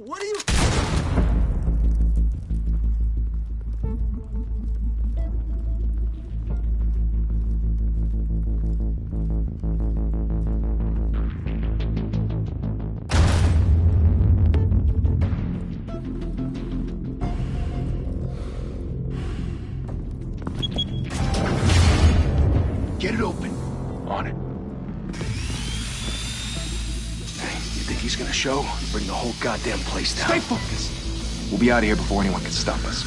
What are you... Get it open. On it. Hey, you think he's gonna show? Bring the whole goddamn place down. Stay focused. We'll be out of here before anyone can stop us.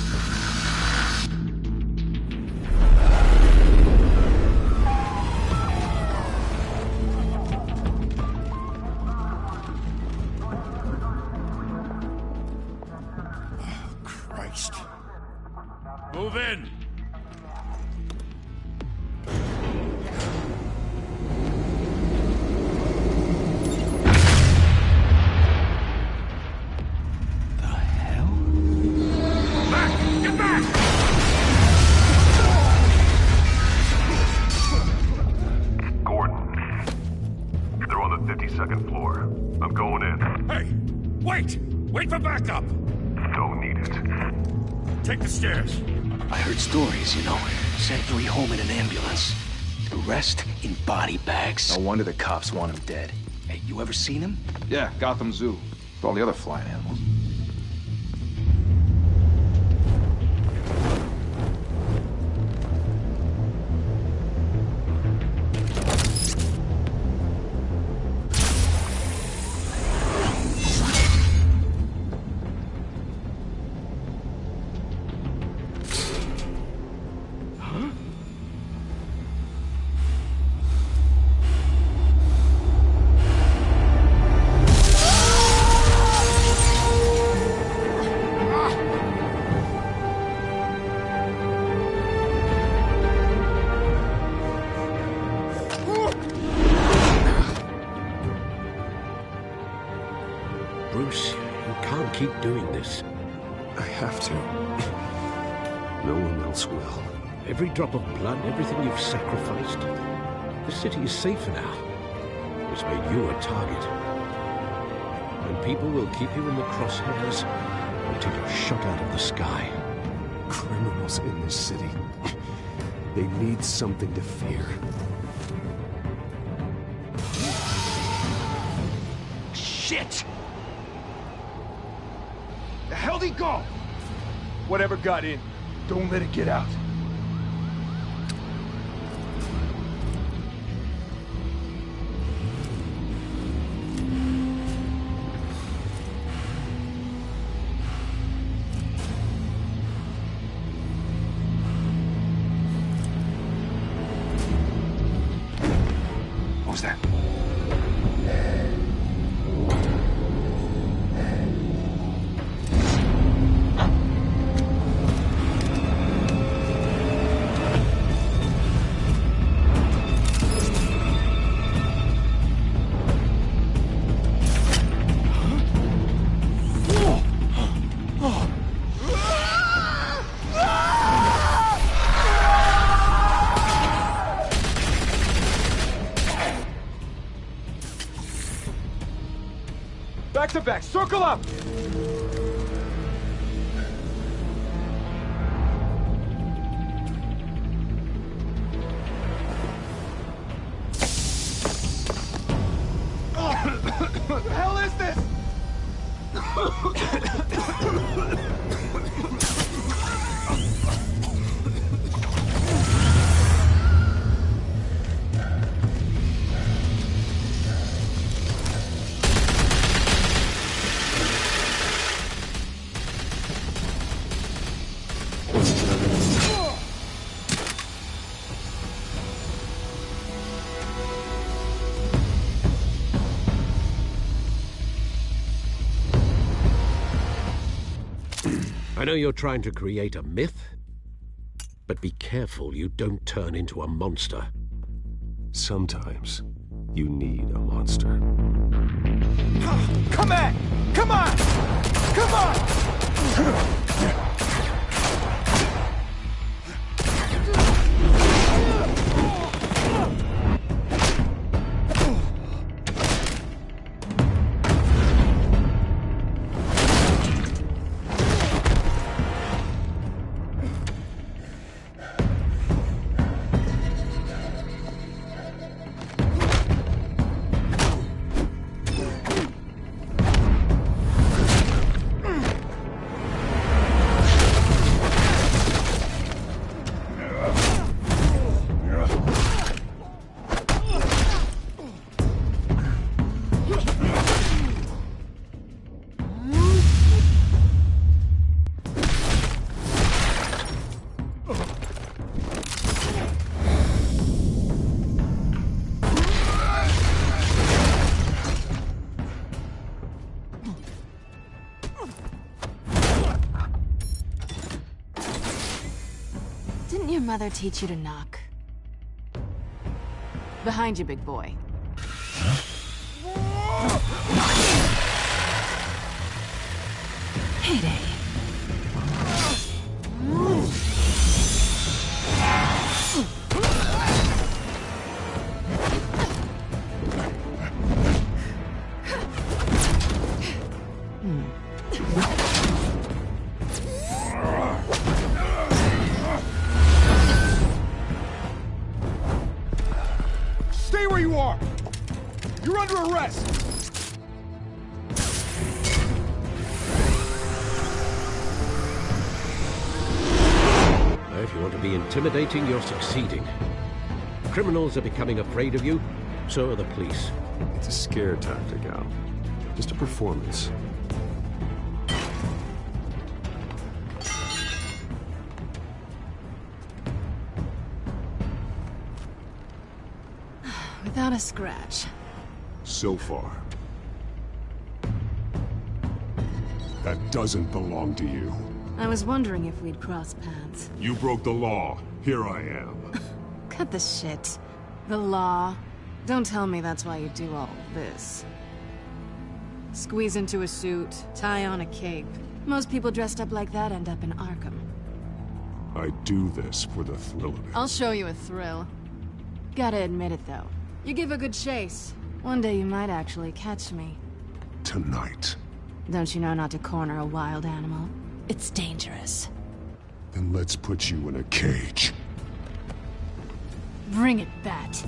Oh, Christ. Move in! Second floor. I'm going in. Hey! Wait! Wait for backup! Don't need it. Take the stairs. I heard stories, you know. Sent 3 home in an ambulance. The rest in body bags. No wonder the cops want him dead. Hey, you ever seen him? Yeah, Gotham Zoo. With all the other flying animals. Bruce, you can't keep doing this. I have to. No one else will. Every drop of blood, everything you've sacrificed. The city is safer now. It's made you a target. And people will keep you in the crosshairs until you're shot out of the sky. Criminals in this city. They need something to fear. Shit! The hell'd he go? Whatever got in, don't let it get out. What was that? Back to back, circle up! What the hell is this? I know you're trying to create a myth, but be careful you don't turn into a monster. Sometimes you need a monster. Come on! Come on! Come on! your mother teach you to knock? Behind you, big boy. Heyday. Stay where you are! You're under arrest! If you want to be intimidating, you're succeeding. Criminals are becoming afraid of you, so are the police. It's a scare tactic, Al. Just a performance. Without a scratch. So far. That doesn't belong to you. I was wondering if we'd cross paths. You broke the law. Here I am. Cut the shit. The law. Don't tell me that's why you do all this. Squeeze into a suit, tie on a cape. Most people dressed up like that end up in Arkham. I do this for the thrill of it. I'll show you a thrill. Gotta admit it, though. You give a good chase. One day you might actually catch me. Tonight. Don't you know not to corner a wild animal? It's dangerous. Then let's put you in a cage. Bring it, Bat.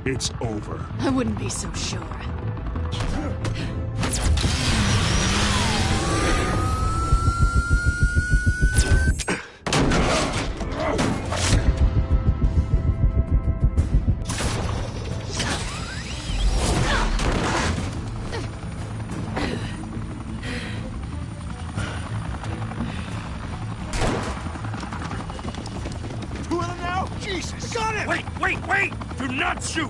It's over. I wouldn't be so sure. Jesus! Got it! Wait! Do not shoot!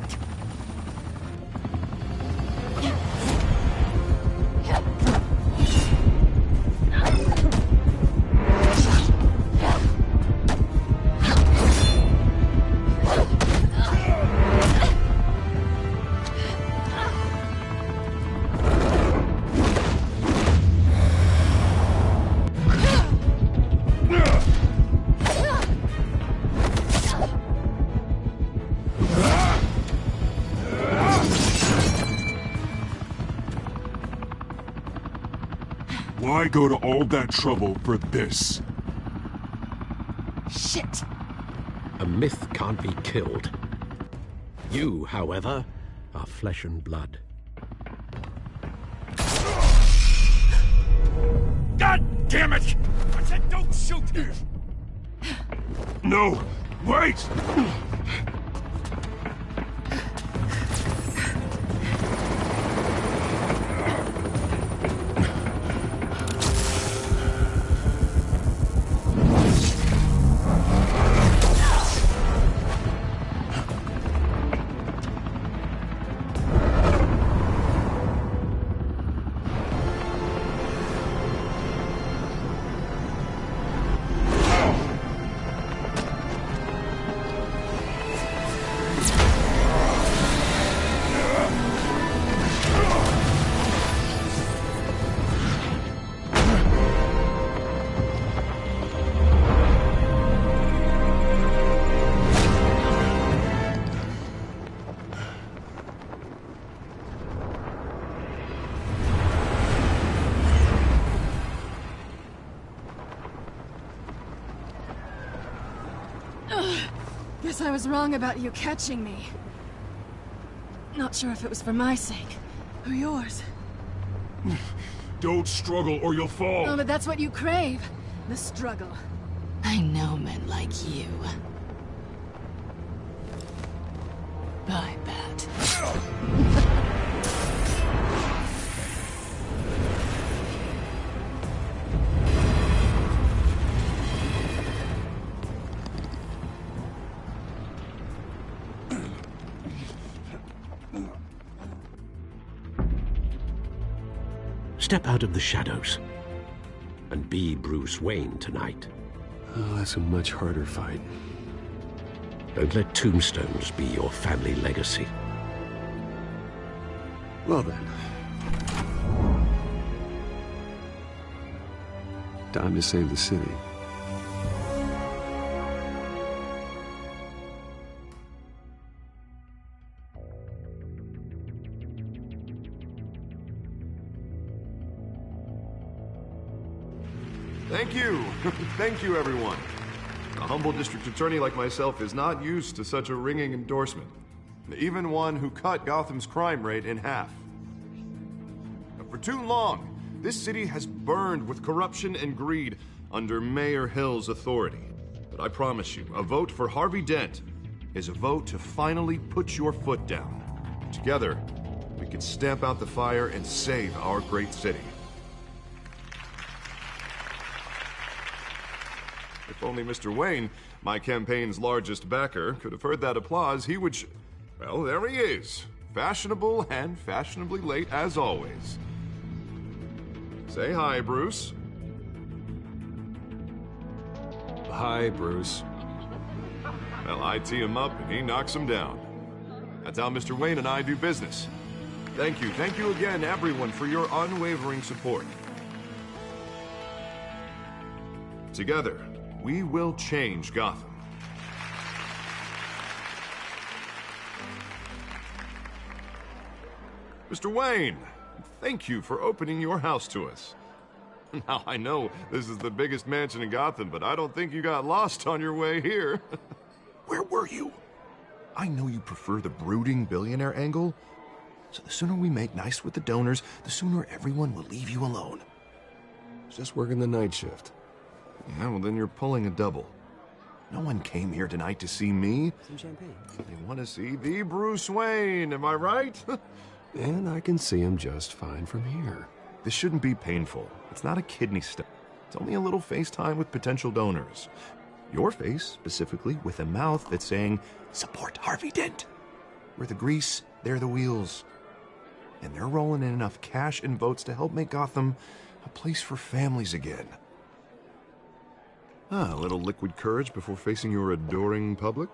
Why go to all that trouble for this? Shit! A myth can't be killed. You, however, are flesh and blood. God damn it! I said don't shoot! No! Wait! Guess I was wrong about you catching me. Not sure if it was for my sake, or yours. Don't struggle or you'll fall. Oh, but that's what you crave. The struggle. I know men like you. Bye, Bat. Step out of the shadows and be Bruce Wayne tonight. Oh, that's a much harder fight. Don't let tombstones be your family legacy. Well then. Time to save the city. Thank you. Thank you, everyone. A humble district attorney like myself is not used to such a ringing endorsement. Even one who cut Gotham's crime rate in half. For too long, this city has burned with corruption and greed under Mayor Hill's authority. But I promise you, a vote for Harvey Dent is a vote to finally put your foot down. Together, we can stamp out the fire and save our great city. If only Mr. Wayne, my campaign's largest backer, could have heard that applause, he would well, there he is. Fashionable and fashionably late as always. Say hi, Bruce. Hi, Bruce. Well, I tee him up and he knocks him down. That's how Mr. Wayne and I do business. Thank you again, everyone, for your unwavering support. Together, we will change Gotham. Mr. Wayne, thank you for opening your house to us. Now, I know this is the biggest mansion in Gotham, but I don't think you got lost on your way here. Where were you? I know you prefer the brooding billionaire angle, so the sooner we make nice with the donors, the sooner everyone will leave you alone. Just working the night shift. Yeah, well, then you're pulling a double. No one came here tonight to see me. Some champagne. They want to see the Bruce Wayne, am I right? And I can see him just fine from here. This shouldn't be painful. It's not a kidney stone. It's only a little FaceTime with potential donors. Your face, specifically, with a mouth that's saying, support Harvey Dent. We're the grease, they're the wheels. And they're rolling in enough cash and votes to help make Gotham a place for families again. A little liquid courage before facing your adoring public.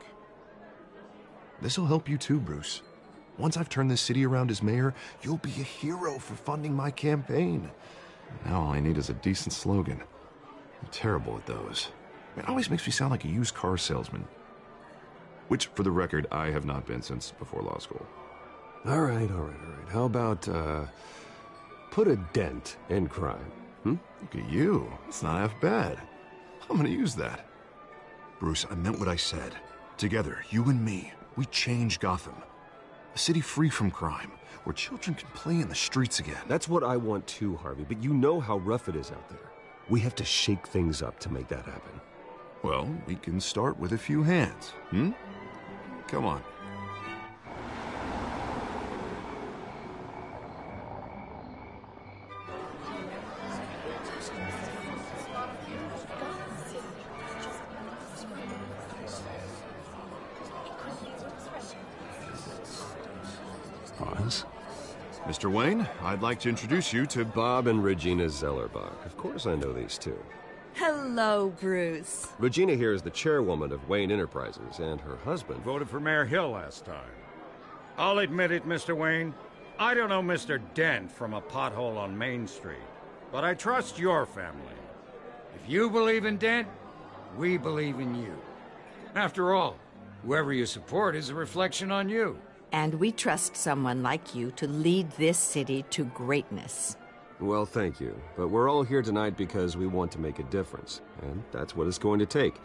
This'll help you too, Bruce. Once I've turned this city around as mayor, you'll be a hero for funding my campaign. Now all I need is a decent slogan. I'm terrible at those. It always makes me sound like a used car salesman. Which, for the record, I have not been since before law school. All right. How about, put a dent in crime, Look at you. It's not half bad. I'm gonna use that. Bruce, I meant what I said. Together, you and me, we change Gotham. A city free from crime, where children can play in the streets again. That's what I want too, Harvey, but you know how rough it is out there. We have to shake things up to make that happen. Well, we can start with a few hands, Come on. Pause. Mr. Wayne, I'd like to introduce you to Bob and Regina Zellerbach. Of course I know these two. Hello, Bruce. Regina here is the chairwoman of Wayne Enterprises, and her husband Voted for Mayor Hill last time. I'll admit it, Mr. Wayne. I don't know Mr. Dent from a pothole on Main Street, but I trust your family. If you believe in Dent, we believe in you. After all, whoever you support is a reflection on you. And we trust someone like you to lead this city to greatness. Well, thank you. But we're all here tonight because we want to make a difference. And that's what it's going to take.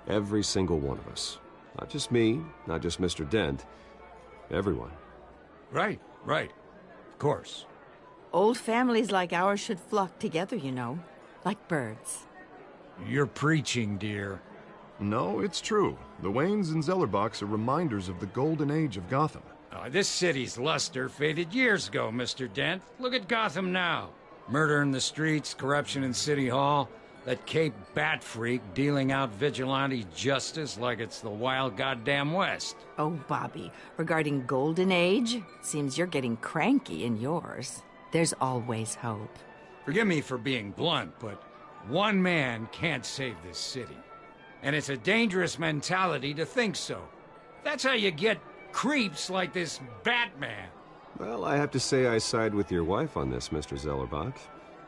Every single one of us. Not just me, not just Mr. Dent. Everyone. Right. Of course. Old families like ours should flock together, you know, like birds. You're preaching, dear. No, it's true. The Waynes and Zellerbachs are reminders of the golden age of Gotham. This city's luster faded years ago, Mr. Dent. Look at Gotham now. Murder in the streets, corruption in City Hall, that Cape Bat freak dealing out vigilante justice like it's the wild goddamn West. Oh, Bobby, regarding Golden Age, seems you're getting cranky in yours. There's always hope. Forgive me for being blunt, but one man can't save this city. And it's a dangerous mentality to think so. That's how you get creeps like this Batman. Well, I have to say I side with your wife on this, Mr. Zellerbach.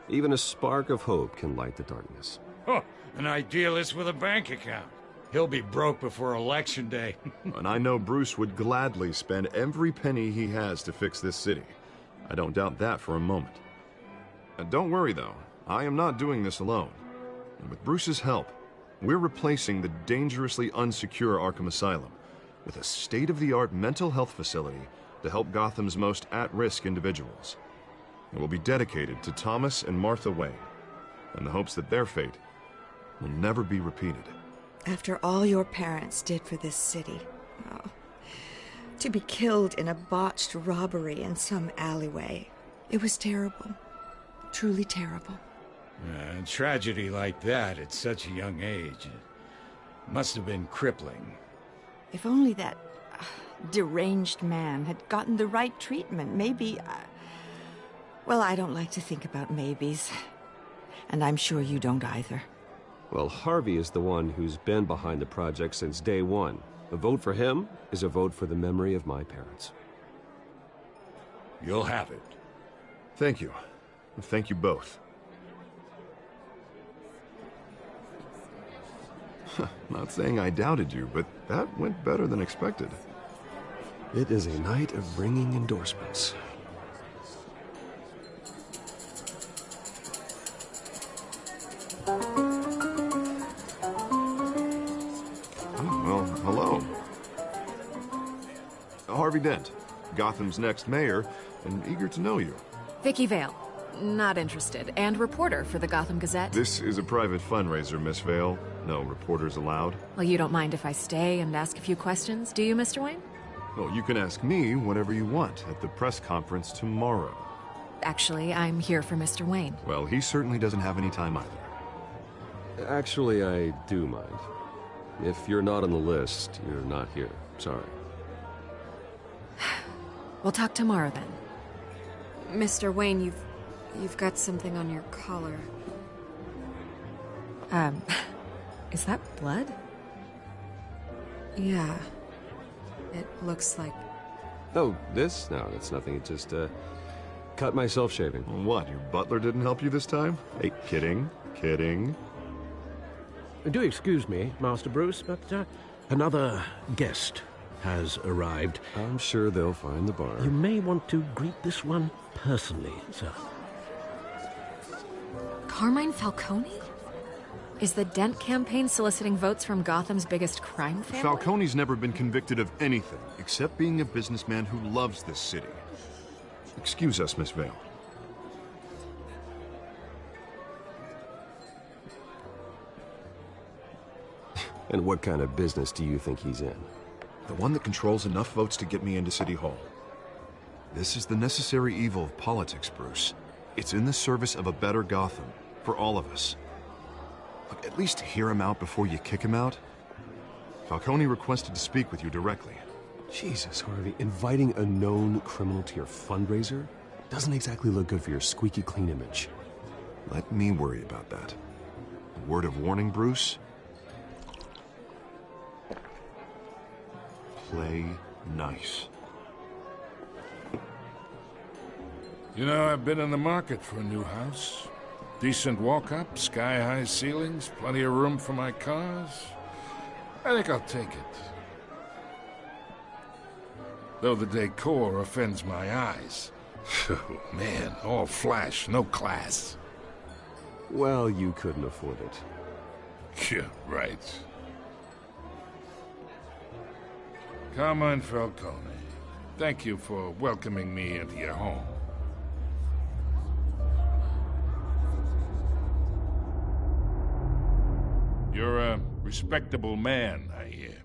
Even a spark of hope can light the darkness. Oh, an idealist with a bank account. He'll be broke before Election Day. And I know Bruce would gladly spend every penny he has to fix this city. I don't doubt that for a moment. And don't worry, though. I am not doing this alone. And with Bruce's help, we're replacing the dangerously unsecure Arkham Asylum with a state-of-the-art mental health facility to help Gotham's most at-risk individuals. It will be dedicated to Thomas and Martha Wayne, in the hopes that their fate will never be repeated. After all your parents did for this city, oh, to be killed in a botched robbery in some alleyway, it was terrible. Truly terrible. A tragedy like that at such a young age must have been crippling. If only that deranged man had gotten the right treatment, maybe... well, I don't like to think about maybes. And I'm sure you don't either. Well, Harvey is the one who's been behind the project since day one. A vote for him is a vote for the memory of my parents. You'll have it. Thank you. Thank you both. Not saying I doubted you, but that went better than expected. It is a night of ringing endorsements. Well, hello. Harvey Dent, Gotham's next mayor, and eager to know you. Vicky Vale. Not interested. And reporter for the Gotham Gazette. This is a private fundraiser, Miss Vale. No reporters allowed. Well, you don't mind if I stay and ask a few questions, do you, Mr. Wayne? Well, you can ask me whatever you want at the press conference tomorrow. Actually, I'm here for Mr. Wayne. Well, he certainly doesn't have any time either. Actually, I do mind. If you're not on the list, you're not here. Sorry. We'll talk tomorrow, then. Mr. Wayne, you've got something on your collar. Is that blood? Yeah. It looks like... Oh, this? No, that's nothing. It just, cut myself shaving. What, your butler didn't help you this time? Hey, kidding. Do excuse me, Master Bruce, but another guest has arrived. I'm sure they'll find the bar. You may want to greet this one personally, sir. Carmine Falcone? Is the Dent campaign soliciting votes from Gotham's biggest crime family? Falcone's never been convicted of anything except being a businessman who loves this city. Excuse us, Miss Vale. And what kind of business do you think he's in? The one that controls enough votes to get me into City Hall. This is the necessary evil of politics, Bruce. It's in the service of a better Gotham, for all of us. Look, at least hear him out before you kick him out. Falcone requested to speak with you directly. Jesus, Harvey, inviting a known criminal to your fundraiser doesn't exactly look good for your squeaky clean image. Let me worry about that. A word of warning, Bruce? Play nice. You know, I've been in the market for a new house. Decent walk-up, sky-high ceilings, plenty of room for my cars. I think I'll take it. Though the decor offends my eyes. Oh, man, all flash, no class. Well, you couldn't afford it. Yeah, right. Carmine Falcone, thank you for welcoming me into your home. You're a respectable man, I hear.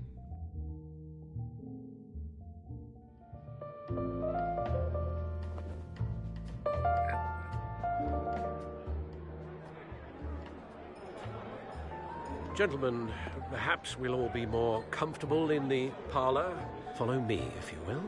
Gentlemen, perhaps we'll all be more comfortable in the parlor. Follow me, if you will.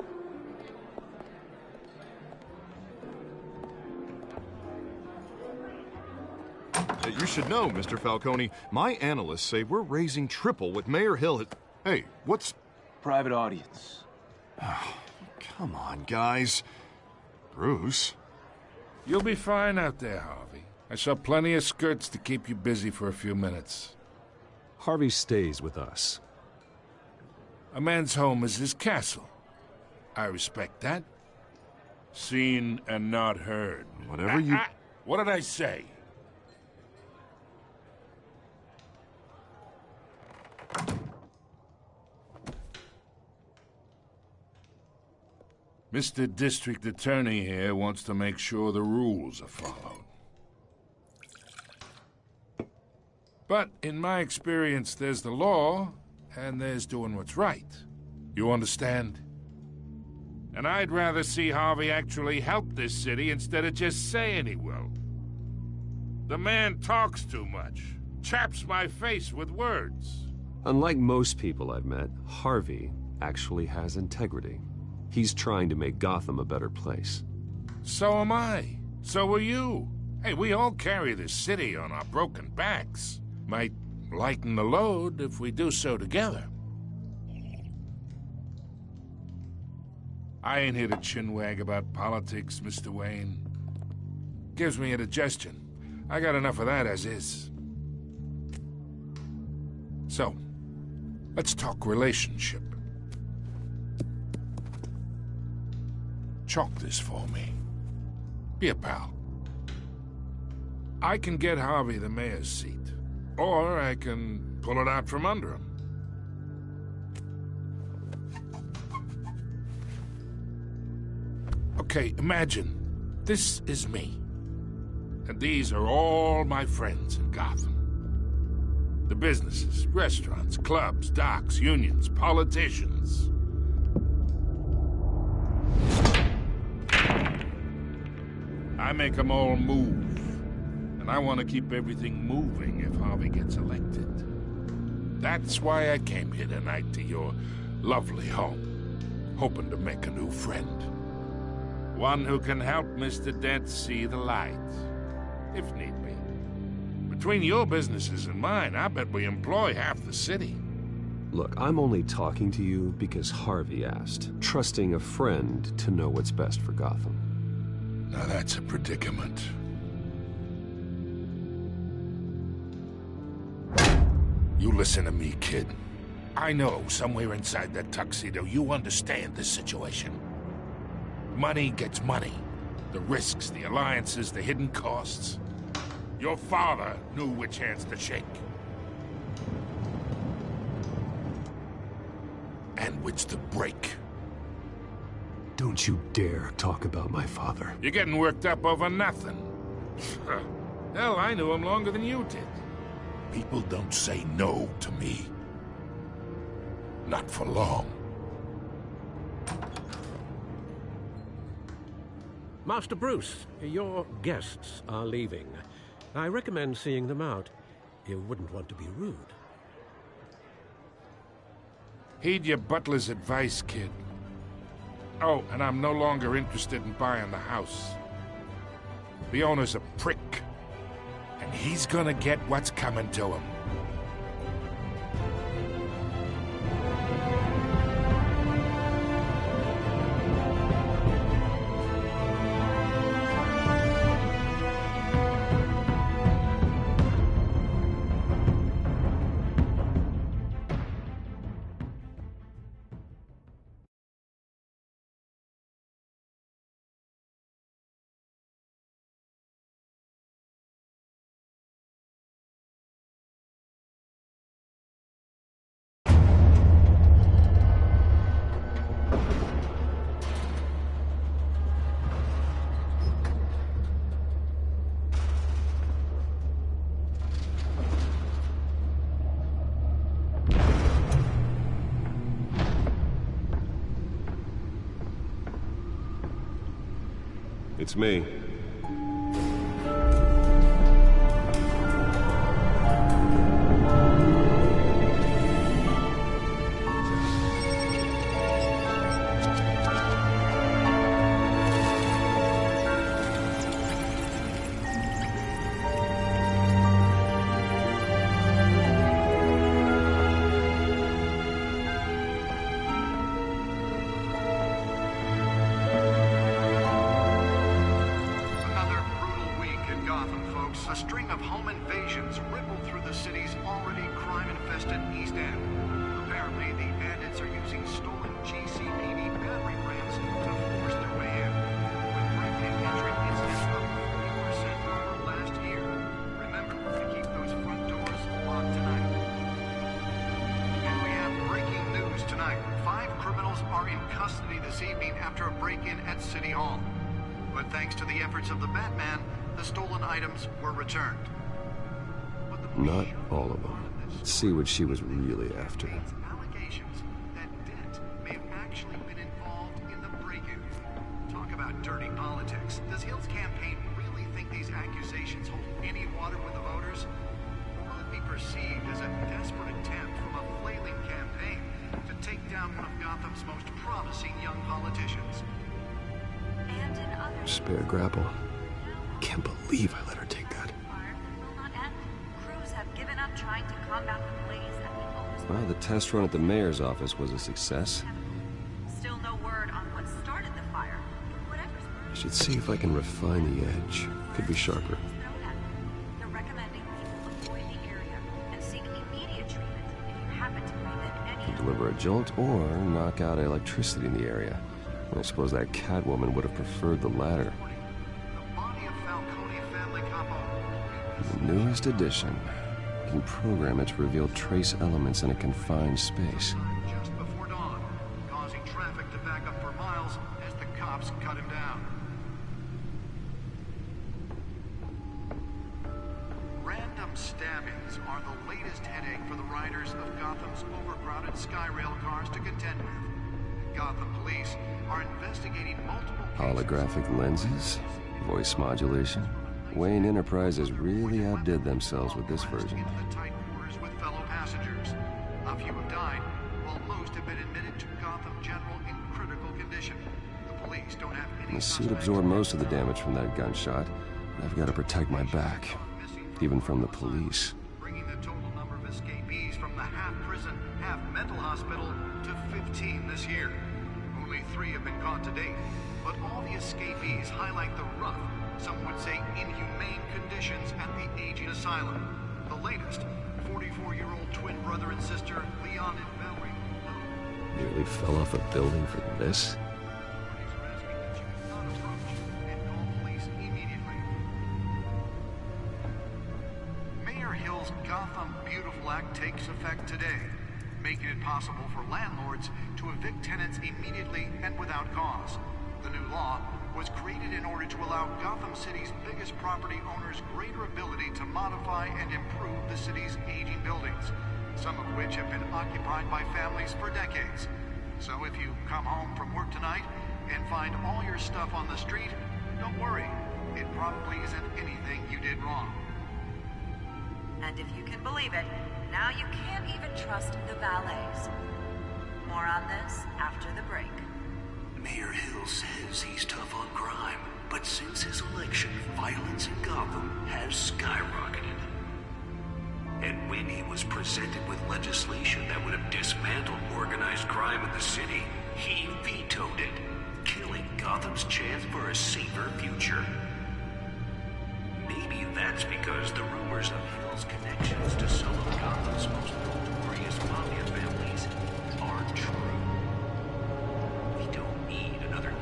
You should know, Mr. Falcone, my analysts say we're raising triple what Mayor Hill had... Hey, what's... Private audience. Come on, guys. Bruce? You'll be fine out there, Harvey. I saw plenty of skirts to keep you busy for a few minutes. Harvey stays with us. A man's home is his castle. I respect that. Seen and not heard. Whatever you... What did I say? Mr. District Attorney here wants to make sure the rules are followed. But in my experience, there's the law, and there's doing what's right. You understand? And I'd rather see Harvey actually help this city instead of just saying he will. The man talks too much, chaps my face with words. Unlike most people I've met, Harvey actually has integrity. He's trying to make Gotham a better place. So am I. So are you. Hey, we all carry this city on our broken backs. Might lighten the load if we do so together. I ain't here to chinwag about politics, Mr. Wayne. Gives me indigestion. I got enough of that as is. So, let's talk relationship. Chalk this for me. Be a pal. I can get Harvey the mayor's seat, or I can pull it out from under him. Okay, imagine this is me, and these are all my friends in Gotham. The businesses, restaurants, clubs, docks, unions, politicians. I make them all move. And I want to keep everything moving if Harvey gets elected. That's why I came here tonight to your lovely home, hoping to make a new friend. One who can help Mr. Dent see the light, if need be. Between your businesses and mine, I bet we employ half the city. Look, I'm only talking to you because Harvey asked, trusting a friend to know what's best for Gotham. Now that's a predicament. You listen to me, kid. I know somewhere inside that tuxedo you understand this situation. Money gets money. The risks, the alliances, the hidden costs. Your father knew which hands to shake. And which to break. Don't you dare talk about my father. You're getting worked up over nothing. Hell, I knew him longer than you did. People don't say no to me. Not for long. Master Bruce, your guests are leaving. I recommend seeing them out. You wouldn't want to be rude. Heed your butler's advice, kid. Oh, and I'm no longer interested in buying the house. The owner's a prick. And he's gonna get what's coming to him. It's me. A string of home invasions rippled through the city's already crime-infested East End. Apparently, the bandits are using stolen GCPD battery rams to force their way in, with break-in entry incidents up 40% over last year. Remember to keep those front doors locked tonight. And we have breaking news tonight. 5 criminals are in custody this evening after a break-in at City Hall. But thanks to the efforts of the Batman, the stolen items were returned. Not all of them. Let's see what she was really after. Allegations that Dent may have actually been involved in the break-in. Talk about dirty politics. Does Hill's campaign really think these accusations hold any water with the voters? Or will it be perceived as a desperate attempt from a flailing campaign to take down one of Gotham's most promising young politicians? Spare grapple. Can't believe I let her take that. Crews have given up trying to combat the blaze that people... Well, the test run at the mayor's office was a success. Still no word on what started the fire, but whatever's... I should see if I can refine the edge. Could be sharper. They're recommending people avoid the area and seek immediate treatment if you happen to breathe in any... Could deliver a jolt or knock out electricity in the area. I suppose that Catwoman would have preferred the latter. The newest edition. You can program it to reveal trace elements in a confined space. Just before dawn, causing traffic to back up for miles as the cops cut him down. Random stabbings are the latest headache for the riders of Gotham's overcrowded Skyrail cars to contend with. Gotham police are investigating multiple Holographic lenses, voice modulation. Wayne Enterprises really outdid themselves with this version. The tight quarters with fellow passengers. A few have died, while most have been admitted to Gotham General in critical condition. The police don't have any... The suit absorbed most of the damage from that gunshot, and I've got to protect my back, even from the police. Bringing the total number of escapees from the half-prison, half-mental hospital to 15 this year. Only 3 have been caught to date, but all the escapees highlight the rough, some would say inhumane conditions at the aging asylum. The latest, 44-year-old twin brother and sister, Leon and Valerie. Nearly fell off a building for this? Mayor Hill's Gotham Beautiful Act takes effect today, making it possible for landlords to evict tenants immediately and without cause. The new law was created in order to allow Gotham City's biggest property owners greater ability to modify and improve the city's aging buildings, some of which have been occupied by families for decades. So if you come home from work tonight and find all your stuff on the street, don't worry. It probably isn't anything you did wrong. And if you can believe it, now you can't even trust the valets. More on this after the break. Mayor Hill says he's tough on crime, but since his election, violence in Gotham has skyrocketed. And when he was presented with legislation that would have dismantled organized crime in the city, he vetoed it, killing Gotham's chance for a safer future. Maybe that's because the rumors of Hill's connections to some of Gotham's most notorious mafia families aren't true.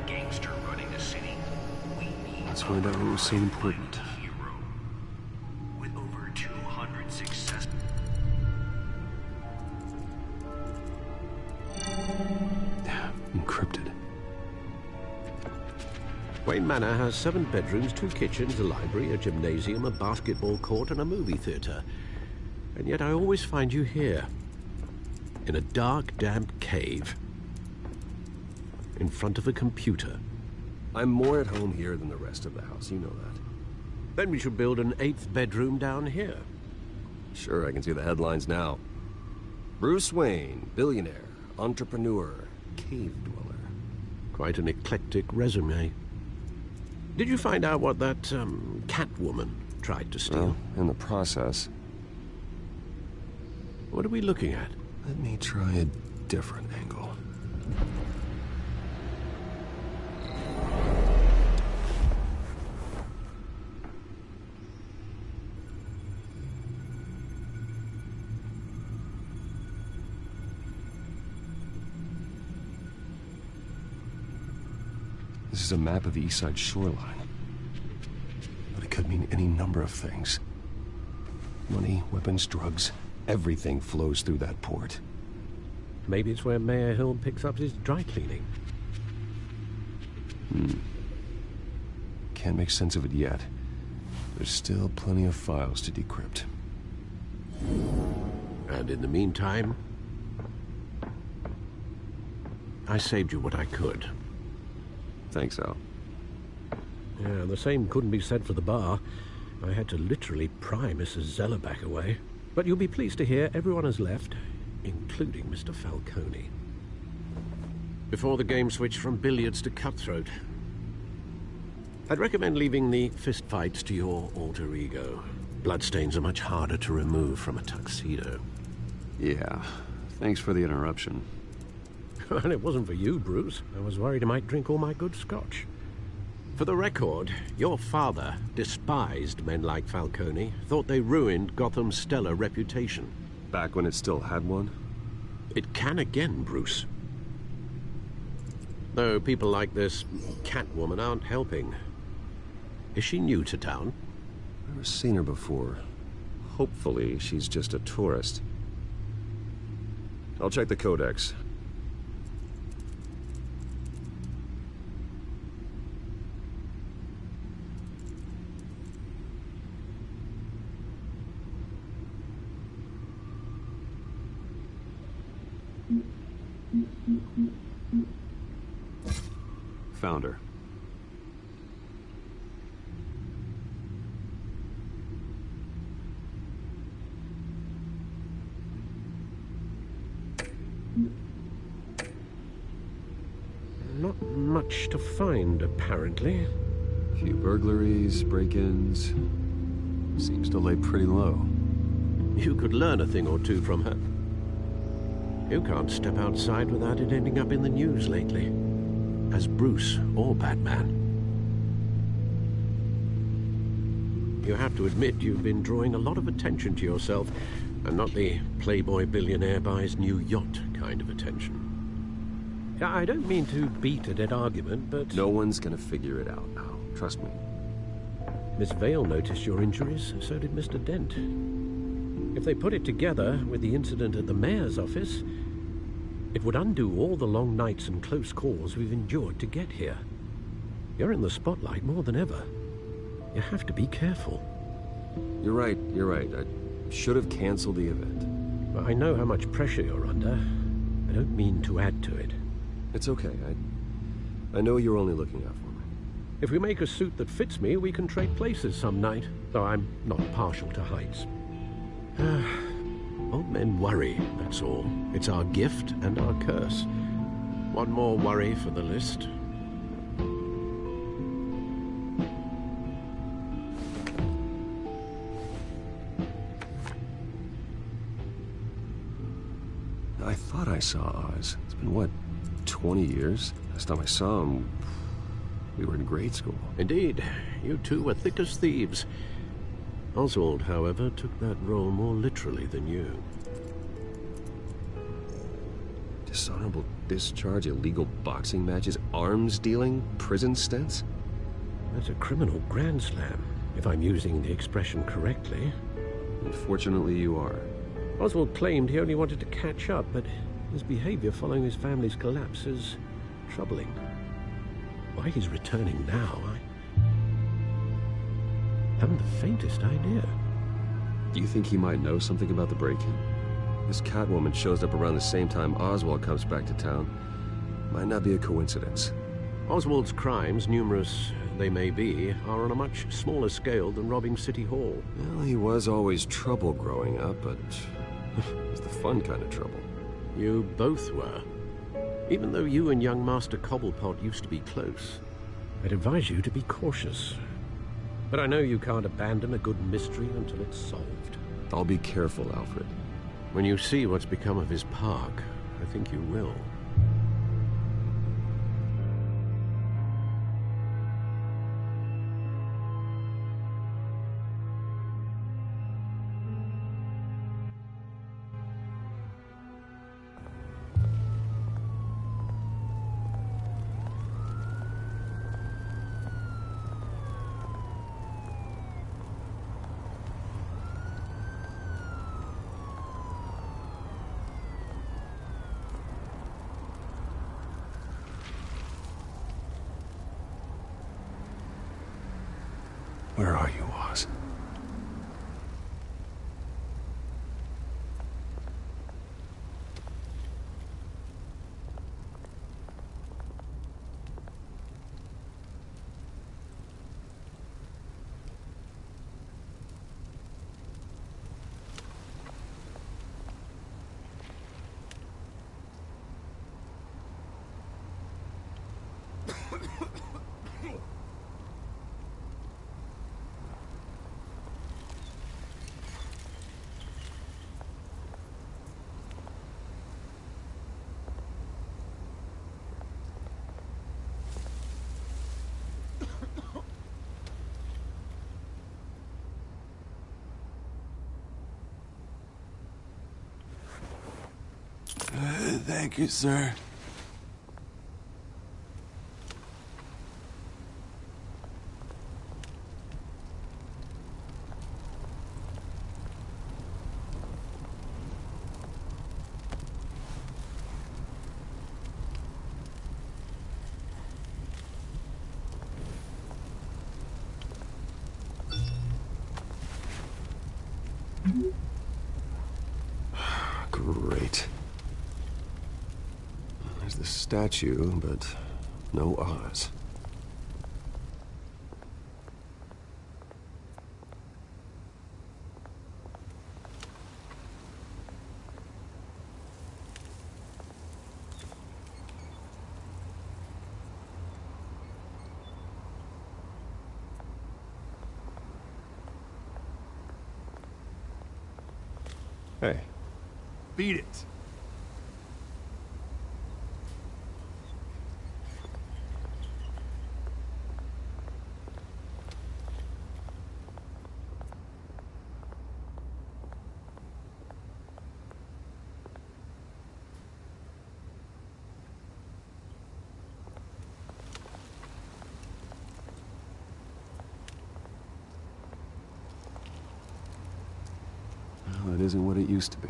Gangster running the city. We need Let's find out what was so important. Hero with over 200 success. Encrypted. Wayne Manor has 7 bedrooms, 2 kitchens, a library, a gymnasium, a basketball court, and a movie theater. And yet I always find you here, in a dark, damp cave, in front of a computer, I'm more at home here than the rest of the house, you know that. Then we should build an 8th bedroom down here. Sure, I can see the headlines now. Bruce Wayne, billionaire, entrepreneur, cave dweller. Quite an eclectic resume. Did you find out what that, Catwoman tried to steal? Well, in the process. What are we looking at? Let me try a different angle. This is a map of the East Side shoreline. But it could mean any number of things. Money, weapons, drugs, everything flows through that port. Maybe it's where Mayor Hill picks up his dry cleaning. Can't make sense of it yet. There's still plenty of files to decrypt. And in the meantime, I saved you what I could. Thanks, Al. Yeah, the same couldn't be said for the bar. I had to literally pry Mrs. Zellerback away. But you'll be pleased to hear everyone has left, including Mr. Falcone. Before the game switched from billiards to cutthroat. I'd recommend leaving the fistfights to your alter ego. Bloodstains are much harder to remove from a tuxedo. Yeah, thanks for the interruption. And it wasn't for you, Bruce. I was worried I might drink all my good scotch. For the record, your father despised men like Falcone, thought they ruined Gotham's stellar reputation. Back when it still had one? It can again, Bruce. Though people like this Catwoman aren't helping. Is she new to town? Never seen her before. Hopefully, she's just a tourist. I'll check the codex. Found her. Not much to find, apparently. A few burglaries, break-ins. Seems to lay pretty low. You could learn a thing or two from her. You can't step outside without it ending up in the news lately. As Bruce or Batman. You have to admit you've been drawing a lot of attention to yourself, and not the playboy billionaire buys new yacht kind of attention. I don't mean to beat a dead argument, but... No one's gonna figure it out now. Trust me. Miss Vale noticed your injuries, so did Mr. Dent. If they put it together with the incident at the mayor's office, it would undo all the long nights and close calls we've endured to get here. You're in the spotlight more than ever. You have to be careful. You're right. I should have canceled the event. I know how much pressure you're under. I don't mean to add to it. It's okay. I know you're only looking out for me. If we make a suit that fits me, we can trade places some night, though I'm not partial to heights. Old men worry, that's all. It's our gift and our curse. One more worry for the list. I thought I saw Oz. It's been, what, 20 years? Last time I saw him, we were in grade school. Indeed. You two were thick as thieves. Oswald, however, took that role more literally than you. Dishonorable discharge, illegal boxing matches, arms dealing, prison stints? That's a criminal grand slam, if I'm using the expression correctly. Unfortunately, you are. Oswald claimed he only wanted to catch up, but his behavior following his family's collapse is troubling. Why he's returning now, I haven't the faintest idea. Do you think he might know something about the break-in? This Catwoman shows up around the same time Oswald comes back to town. Might not be a coincidence. Oswald's crimes, numerous they may be, are on a much smaller scale than robbing City Hall. Well, he was always trouble growing up, but it's the fun kind of trouble. You both were. Even though you and young Master Cobblepot used to be close, I'd advise you to be cautious. But I know you can't abandon a good mystery until it's solved. I'll be careful, Alfred. When you see what's become of his park, I think you will. Where are you, Oz? Thank you, sir. Great. There's the statue, but no Oz. Hey. Beat it. Well, it isn't what it used to be.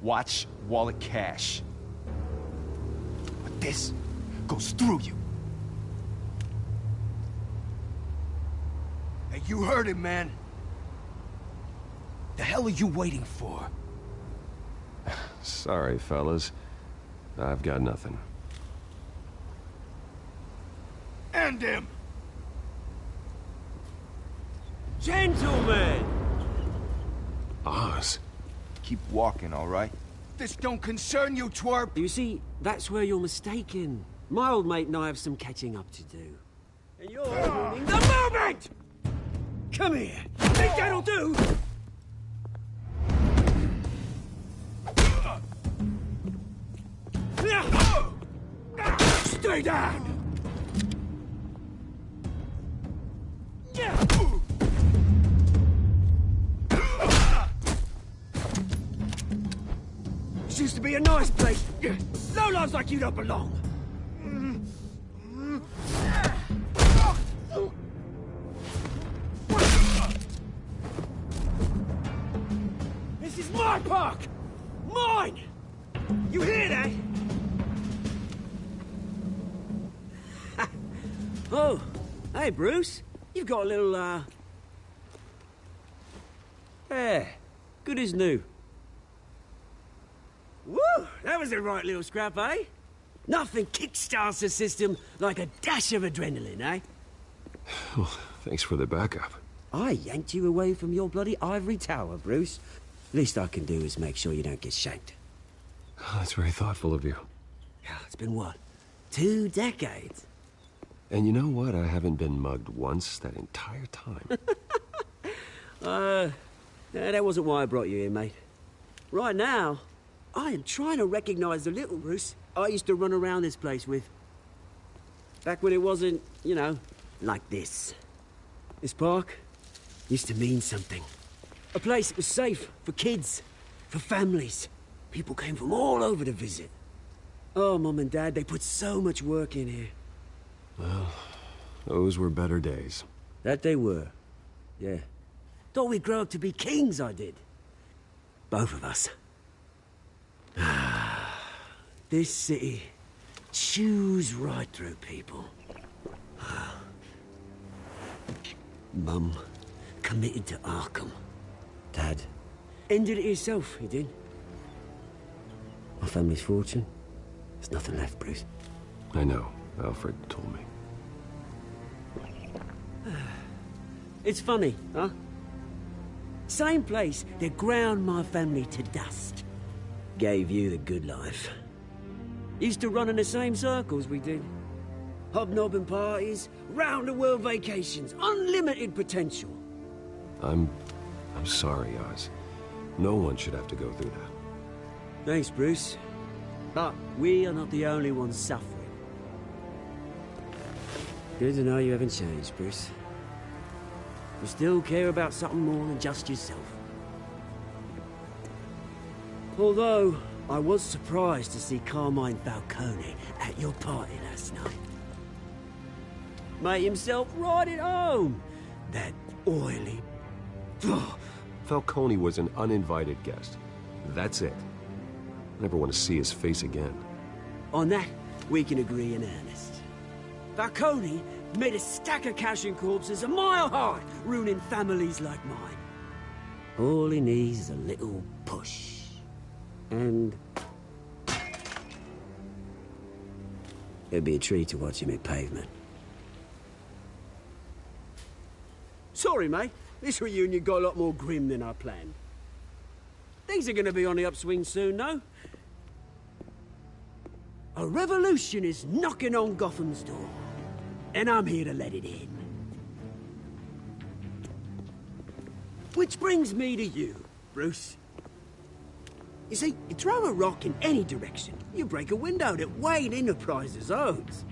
Watch wallet cash. But this goes through you. Hey, you heard him, man. The hell are you waiting for? Sorry, fellas. I've got nothing. End him! Gentlemen! Oz. Keep walking, all right? This don't concern you, twerp! You see, that's where you're mistaken. My old mate and I have some catching up to do. And you're ruining the moment! Come here! Think that'll do? Stay down! This used to be a nice place. Lowlifes like you don't belong. my park! Mine! You hear that? Oh, hey, Bruce. You've got a little, Yeah, good as new. Woo! That was a right little scrap, eh? Nothing kickstarts the system like a dash of adrenaline, eh? Well, thanks for the backup. I yanked you away from your bloody ivory tower, Bruce. Least I can do is make sure you don't get shanked. Oh, that's very thoughtful of you. Yeah, it's been what? 2 decades? And you know what? I haven't been mugged once that entire time. That wasn't why I brought you here, mate. Right now, I am trying to recognize the little Bruce I used to run around this place with. Back when it wasn't, you know, like this. This park used to mean something. A place that was safe for kids, for families. People came from all over to visit. Oh, Mum and Dad, they put so much work in here. Well, those were better days. That they were. Yeah. Thought we'd grow up to be kings, I did. Both of us. This city chews right through people. Mum committed to Arkham. Dad ended it himself, he did. My family's fortune. There's nothing left, Bruce. I know. Alfred told me. It's funny, huh? Same place that ground my family to dust. Gave you the good life. Used to run in the same circles we did. Hobnobbing parties, round-the-world vacations, unlimited potential. I'm sorry, Oz. No one should have to go through that. Thanks, Bruce. But we are not the only ones suffering. Good to know you haven't changed, Bruce. You still care about something more than just yourself. Although, I was surprised to see Carmine Falcone at your party last night. Made himself right at home. That oily... Falcone was an uninvited guest. That's it. I never want to see his face again. On that, we can agree in earnest. Falcone made a stack of cash and corpses a mile high, ruining families like mine. All he needs is a little push. And... it'd be a treat to watch him hit pavement. Sorry, mate. This reunion got a lot more grim than I planned. Things are gonna be on the upswing soon, though. A revolution is knocking on Gotham's door. And I'm here to let it in. Which brings me to you, Bruce. You see, you throw a rock in any direction, you break a window that Wayne Enterprises owns.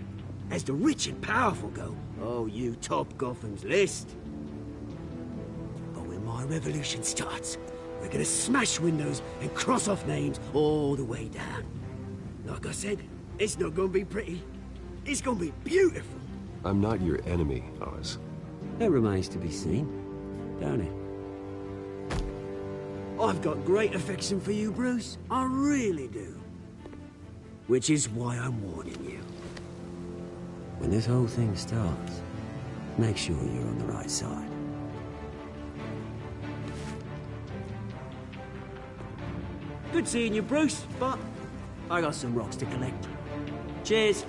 As the rich and powerful go, oh, you top Gotham's list. But when my revolution starts, we're gonna smash windows and cross off names all the way down. Like I said, it's not gonna be pretty. It's gonna be beautiful. I'm not your enemy, Oz. That remains to be seen, don't it? I've got great affection for you, Bruce. I really do. Which is why I'm warning you. When this whole thing starts, make sure you're on the right side. Good seeing you, Bruce, but I got some rocks to collect. Cheers.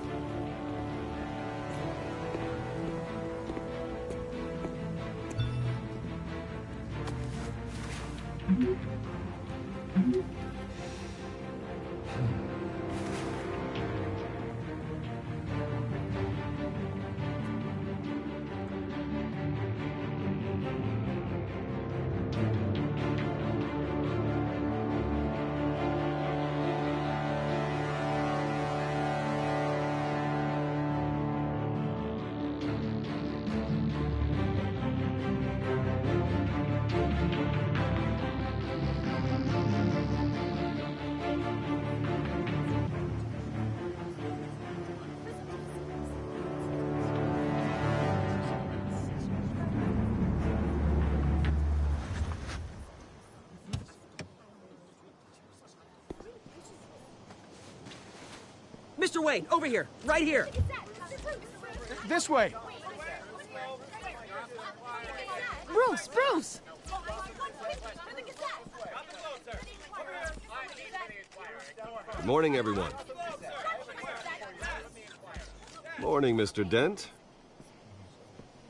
Mr. Wayne, over here, right here. This way. Bruce, Bruce! Good morning, everyone. Morning, Mr. Dent.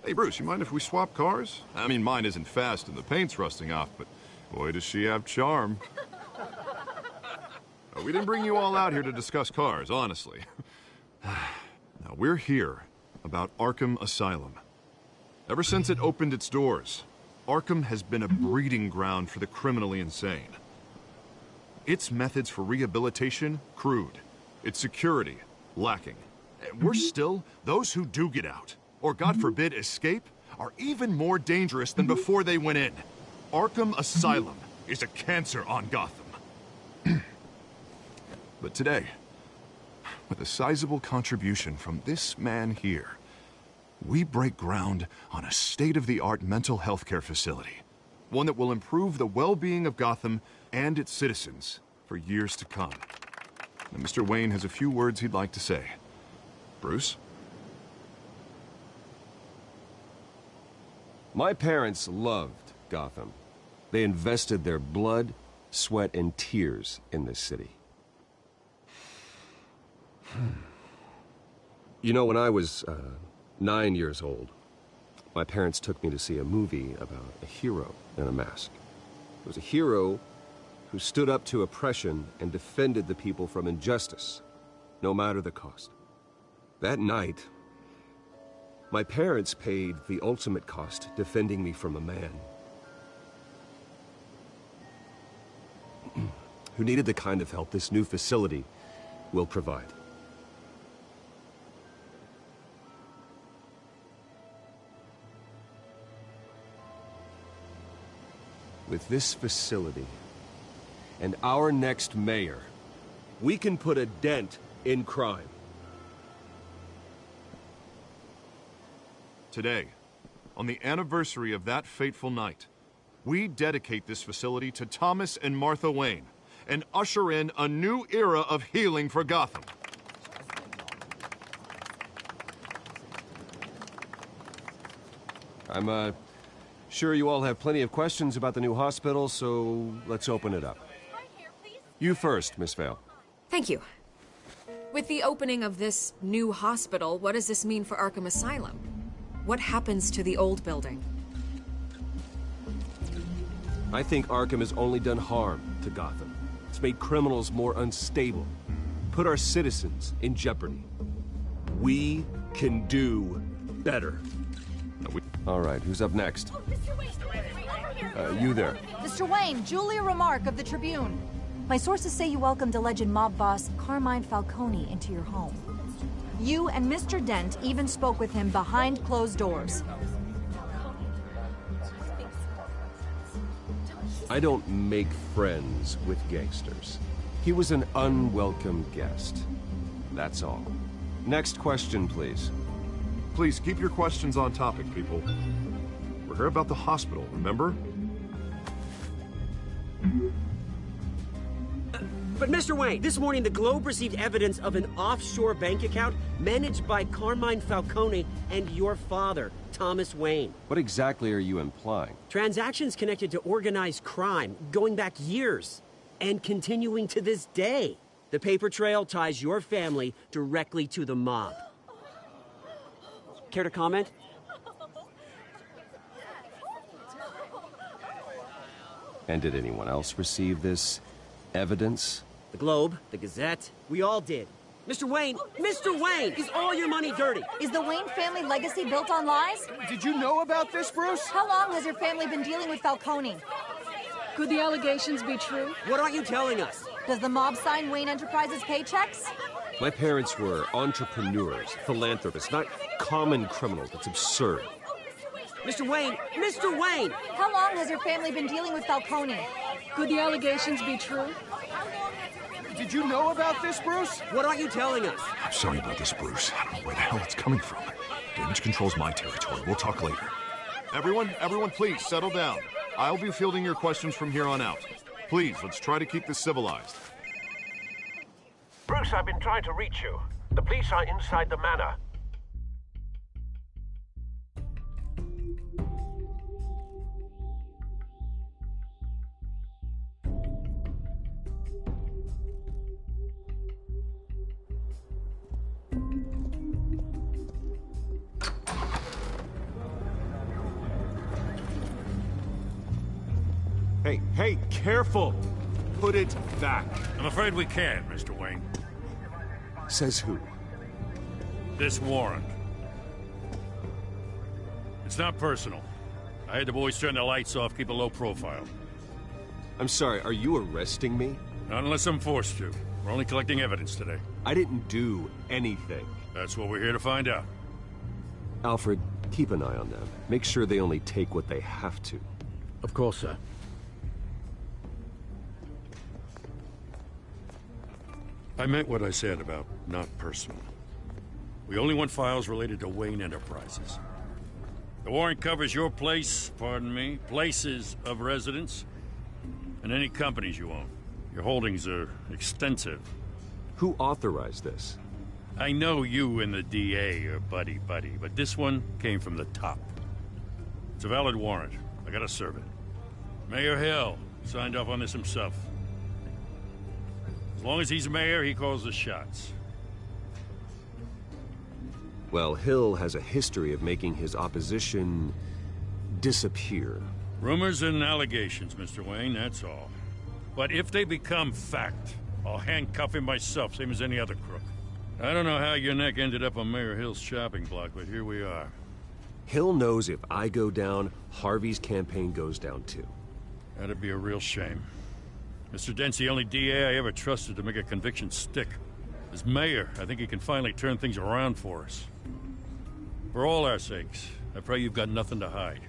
Hey, Bruce, you mind if we swap cars? I mean, mine isn't fast and the paint's rusting off, but boy, does she have charm. We didn't bring you all out here to discuss cars, honestly. Now, we're here about Arkham Asylum. Ever since it opened its doors, Arkham has been a breeding ground for the criminally insane. Its methods for rehabilitation, crude. Its security, lacking. And worse still, those who do get out, or God forbid escape, are even more dangerous than before they went in. Arkham Asylum is a cancer on Gotham. But today, with a sizable contribution from this man here, we break ground on a state-of-the-art mental health care facility. One that will improve the well-being of Gotham and its citizens for years to come. And Mr. Wayne has a few words he'd like to say. Bruce? My parents loved Gotham. They invested their blood, sweat, and tears in this city. You know, when I was 9 years old, my parents took me to see a movie about a hero in a mask. It was a hero who stood up to oppression and defended the people from injustice, no matter the cost. That night, my parents paid the ultimate cost defending me from a man who needed the kind of help this new facility will provide. With this facility and our next mayor, we can put a dent in crime. Today, on the anniversary of that fateful night, we dedicate this facility to Thomas and Martha Wayne and usher in a new era of healing for Gotham. I'm sure you all have plenty of questions about the new hospital, so let's open it up. You first, Miss Vale. Thank you. With the opening of this new hospital, what does this mean for Arkham Asylum? What happens to the old building? I think Arkham has only done harm to Gotham. It's made criminals more unstable, put our citizens in jeopardy. We can do better. All right, who's up next? You there. Mr. Wayne, Julia Remark of the Tribune. My sources say you welcomed alleged mob boss Carmine Falcone into your home. You and Mr. Dent even spoke with him behind closed doors. I don't make friends with gangsters. He was an unwelcome guest. That's all. Next question, please. Please keep your questions on topic, people. We're here about the hospital, remember? But Mr. Wayne, this morning the Globe received evidence of an offshore bank account managed by Carmine Falcone and your father, Thomas Wayne. What exactly are you implying? Transactions connected to organized crime, going back years, and continuing to this day. The paper trail ties your family directly to the mob. Care to comment? And did anyone else receive this evidence? The Globe, the Gazette, we all did. Mr. Wayne, is all your money dirty? Is the Wayne family legacy built on lies? Did you know about this, Bruce? How long has your family been dealing with Falcone? Could the allegations be true? What aren't you telling us? Does the mob sign Wayne Enterprises paychecks? My parents were entrepreneurs, philanthropists, not common criminals. That's absurd. Mr. Wayne! How long has your family been dealing with Falcone? Could the allegations be true? Did you know about this, Bruce? What aren't you telling us? I'm sorry about this, Bruce. I don't know where the hell it's coming from. Damage control's my territory. We'll talk later. Everyone, please, settle down. I'll be fielding your questions from here on out. Please, let's try to keep this civilized. Bruce, I've been trying to reach you. The police are inside the manor. Hey, careful! Put it back. I'm afraid we can't, Mr. Wayne. Says who? This warrant. It's not personal. I had the boys turn the lights off, keep a low profile. I'm sorry, are you arresting me? Not unless I'm forced to. We're only collecting evidence today. I didn't do anything. That's what we're here to find out. Alfred, keep an eye on them. Make sure they only take what they have to. Of course, sir. I meant what I said about not personal. We only want files related to Wayne Enterprises. The warrant covers your place, pardon me, places of residence, and any companies you own. Your holdings are extensive. Who authorized this? I know you and the DA are buddy-buddy, but this one came from the top. It's a valid warrant. I gotta serve it. Mayor Hill signed off on this himself. As long as he's mayor, he calls the shots. Well, Hill has a history of making his opposition disappear. Rumors and allegations, Mr. Wayne, that's all. But if they become fact, I'll handcuff him myself, same as any other crook. I don't know how your neck ended up on Mayor Hill's shopping block, but here we are. Hill knows if I go down, Harvey's campaign goes down too. That'd be a real shame. Mr. Dent's the only DA I ever trusted to make a conviction stick. As mayor, I think he can finally turn things around for us. For all our sakes, I pray you've got nothing to hide.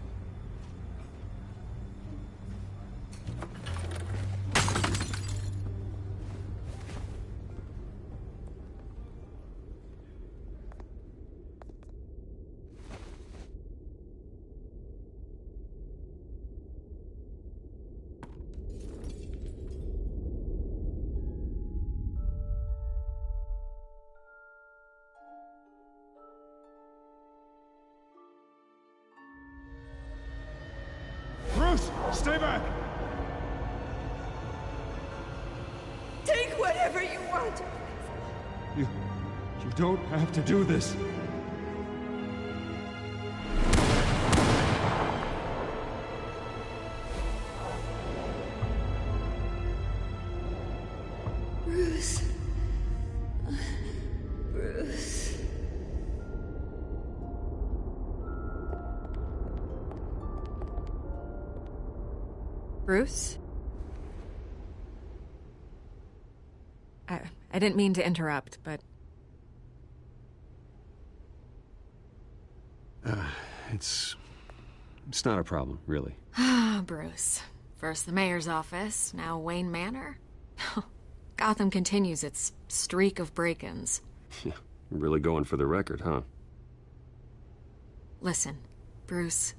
Bruce, stay back! Take whatever you want. You don't have to do this. Bruce. Bruce. Bruce? I didn't mean to interrupt, but... It's not a problem, really. Ah, Bruce. First the mayor's office, now Wayne Manor. Gotham continues its streak of break-ins. Yeah, really going for the record, huh? Listen, Bruce.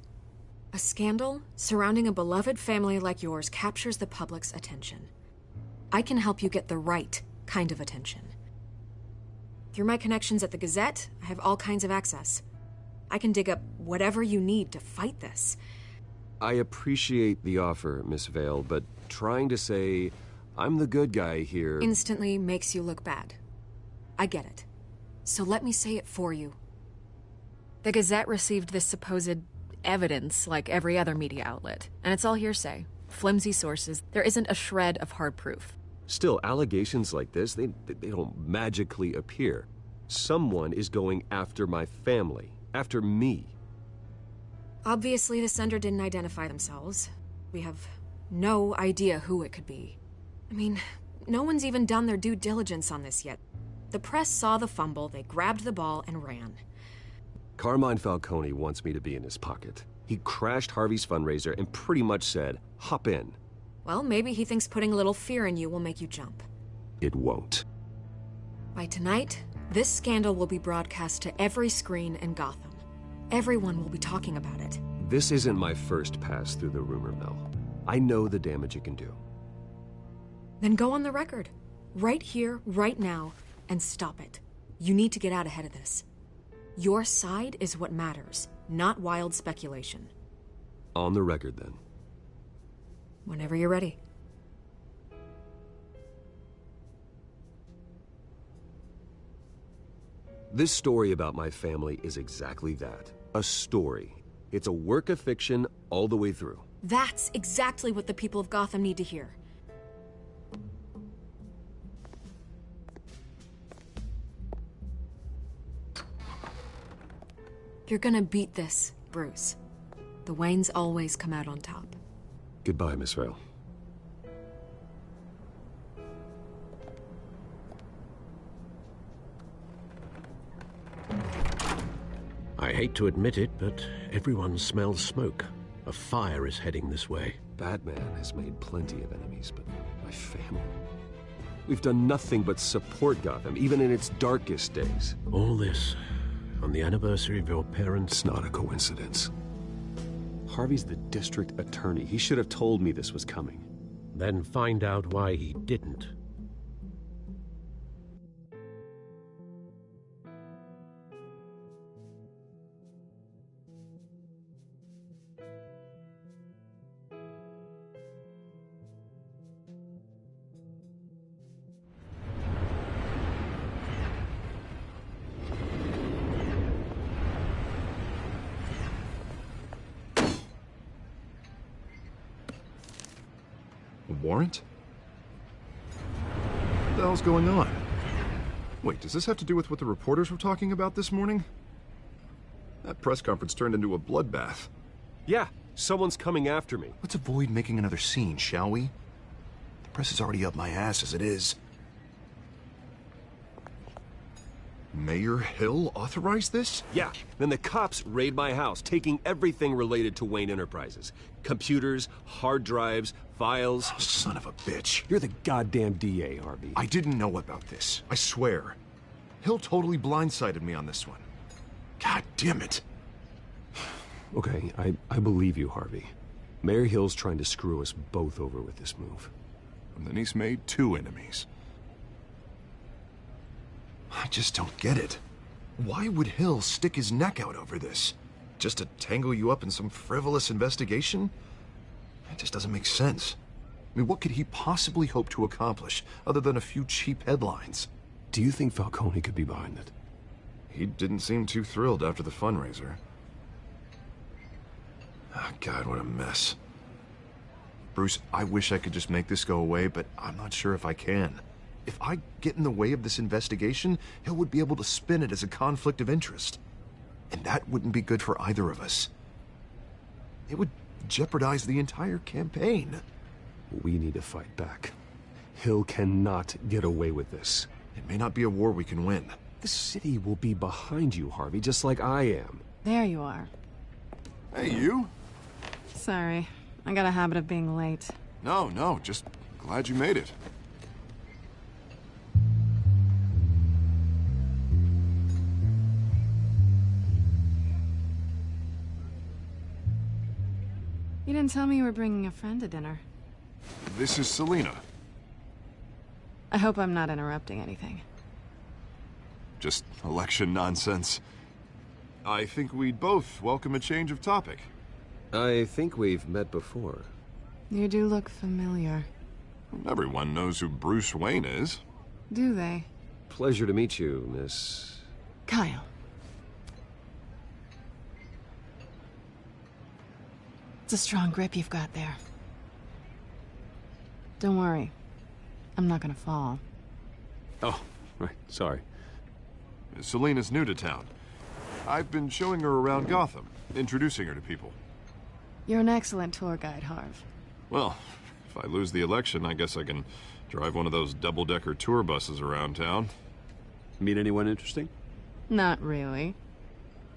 A scandal surrounding a beloved family like yours captures the public's attention. I can help you get the right kind of attention. Through my connections at the Gazette, I have all kinds of access. I can dig up whatever you need to fight this. I appreciate the offer, Miss Vale, but trying to say I'm the good guy here... instantly makes you look bad. I get it. So let me say it for you. The Gazette received this supposed evidence like every other media outlet, and it's all hearsay. Flimsy sources. There isn't a shred of hard proof. Still, allegations like this, they don't magically appear. Someone is going after my family, after me. Obviously, the sender didn't identify themselves. We have no idea who it could be. I mean, no one's even done their due diligence on this yet. The press saw the fumble, they grabbed the ball and ran. Carmine Falcone wants me to be in his pocket. He crashed Harvey's fundraiser and pretty much said, hop in. Well, maybe he thinks putting a little fear in you will make you jump. It won't. By tonight, this scandal will be broadcast to every screen in Gotham. Everyone will be talking about it. This isn't my first pass through the rumor mill. I know the damage it can do. Then go on the record. Right here, right now, and stop it. You need to get out ahead of this. Your side is what matters, not wild speculation. On the record, then. Whenever you're ready. This story about my family is exactly that. A story. It's a work of fiction all the way through. That's exactly what the people of Gotham need to hear. You're gonna beat this, Bruce. The Waynes always come out on top. Goodbye, Miss Vale. I hate to admit it, but everyone smells smoke. A fire is heading this way. Batman has made plenty of enemies, but my family... We've done nothing but support Gotham, even in its darkest days. All this on the anniversary of your parents'... It's not a coincidence. Harvey's the district attorney. He should have told me this was coming. Then find out why he didn't. Warrant? What the hell's going on? Wait, does this have to do with what the reporters were talking about this morning? That press conference turned into a bloodbath. Yeah, someone's coming after me. Let's avoid making another scene, shall we? The press is already up my ass as it is. Mayor Hill authorized this? Yeah, then the cops raid my house, taking everything related to Wayne Enterprises. Computers, hard drives, files. Oh, son of a bitch. You're the goddamn DA, Harvey. I didn't know about this. I swear. Hill totally blindsided me on this one. God damn it. Okay, I believe you, Harvey. Mayor Hill's trying to screw us both over with this move. And then he's made 2 enemies. I just don't get it. Why would Hill stick his neck out over this? Just to tangle you up in some frivolous investigation? It just doesn't make sense. I mean, what could he possibly hope to accomplish other than a few cheap headlines? Do you think Falcone could be behind it? He didn't seem too thrilled after the fundraiser. Oh, God, what a mess. Bruce, I wish I could just make this go away, but I'm not sure if I can. If I get in the way of this investigation, Hill would be able to spin it as a conflict of interest. And that wouldn't be good for either of us. It would jeopardize the entire campaign. We need to fight back. Hill cannot get away with this. It may not be a war we can win. The city will be behind you, Harvey, just like I am. There you are. Hey, you? Sorry. I got a habit of being late. No, just glad you made it. You didn't tell me you were bringing a friend to dinner. This is Selina. I hope I'm not interrupting anything. Just election nonsense. I think we'd both welcome a change of topic. I think we've met before. You do look familiar. Everyone knows who Bruce Wayne is. Do they? Pleasure to meet you, Miss... Kyle. It's a strong grip you've got there. Don't worry. I'm not gonna fall. Oh, right. Sorry. Selina's new to town. I've been showing her around Gotham, introducing her to people. You're an excellent tour guide, Harv. Well, if I lose the election, I guess I can drive one of those double-decker tour buses around town. Meet anyone interesting? Not really.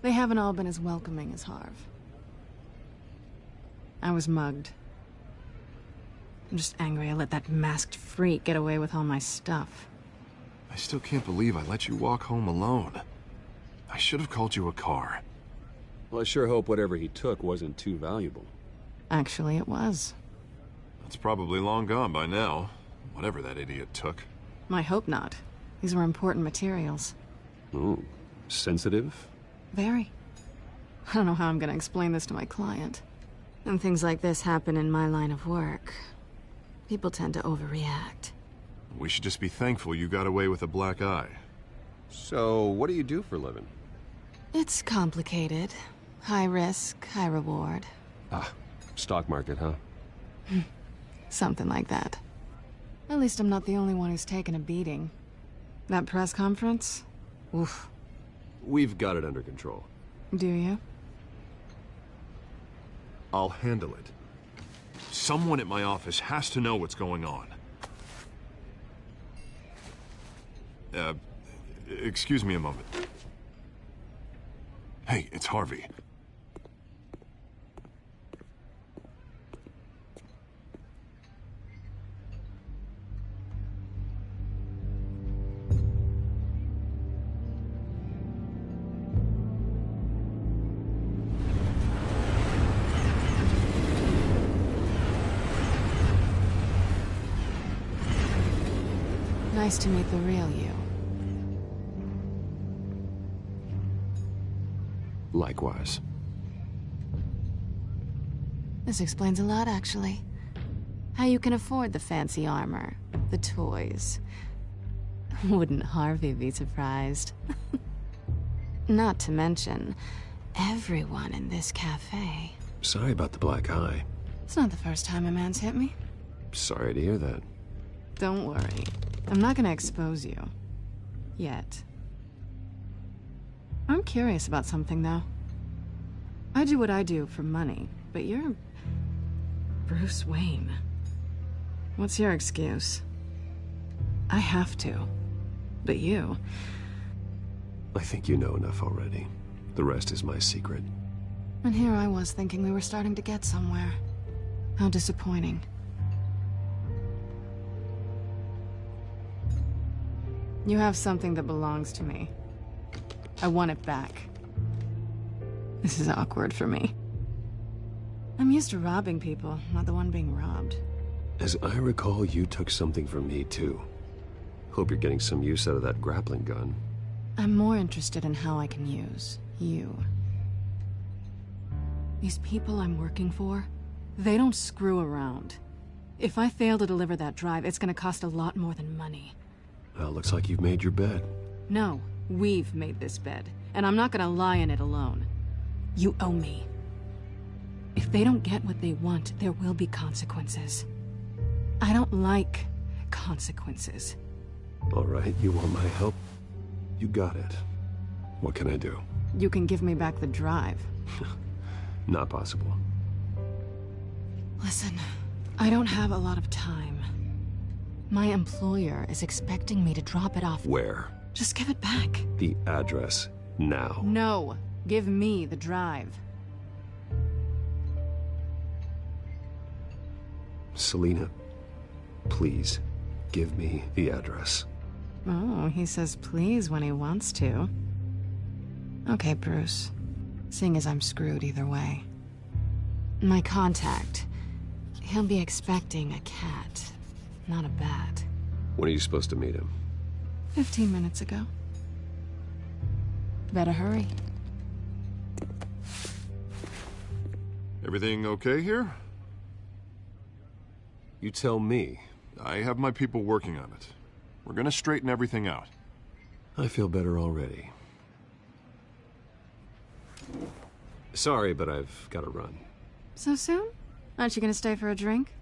They haven't all been as welcoming as Harv. I was mugged. I'm just angry I let that masked freak get away with all my stuff. I still can't believe I let you walk home alone. I should have called you a car. Well, I sure hope whatever he took wasn't too valuable. Actually, it was. It's probably long gone by now, whatever that idiot took. I hope not. These were important materials. Ooh, sensitive? Very. I don't know how I'm gonna explain this to my client. When things like this happen in my line of work, people tend to overreact. We should just be thankful you got away with a black eye. So, what do you do for a living? It's complicated. High risk, high reward. Ah, stock market, huh? Something like that. At least I'm not the only one who's taken a beating. That press conference? Oof. We've got it under control. Do you? I'll handle it. Someone at my office has to know what's going on. Excuse me a moment. Hey, it's Harvey. Nice to meet the real you. Likewise. This explains a lot, actually. How you can afford the fancy armor, the toys. Wouldn't Harvey be surprised? Not to mention, everyone in this cafe. Sorry about the black eye. It's not the first time a man's hit me. Sorry to hear that. Don't worry. I'm not gonna expose you. Yet. I'm curious about something, though. I do what I do for money, but you're... Bruce Wayne. What's your excuse? I have to. But you... I think you know enough already. The rest is my secret. And here I was thinking we were starting to get somewhere. How disappointing. You have something that belongs to me. I want it back. This is awkward for me. I'm used to robbing people, not the one being robbed. As I recall, you took something from me, too. Hope you're getting some use out of that grappling gun. I'm more interested in how I can use you. These people I'm working for, they don't screw around. If I fail to deliver that drive, it's gonna cost a lot more than money. Well, looks like you've made your bed. No, we've made this bed, and I'm not gonna lie in it alone. You owe me. If they don't get what they want, there will be consequences. I don't like consequences. All right, you want my help? You got it. What can I do? You can give me back the drive. Not possible. Listen, I don't have a lot of time. My employer is expecting me to drop it off. Where? Just give it back. The address, now. No, give me the drive. Selina, please, give me the address. Oh, he says please when he wants to. Okay, Bruce. Seeing as I'm screwed either way. My contact. He'll be expecting a cat, not a bat. When are you supposed to meet him? 15 minutes ago. Better hurry. Everything okay here? You tell me. I have my people working on it. We're gonna straighten everything out. I feel better already. Sorry, but I've got to run. So soon? Aren't you gonna stay for a drink?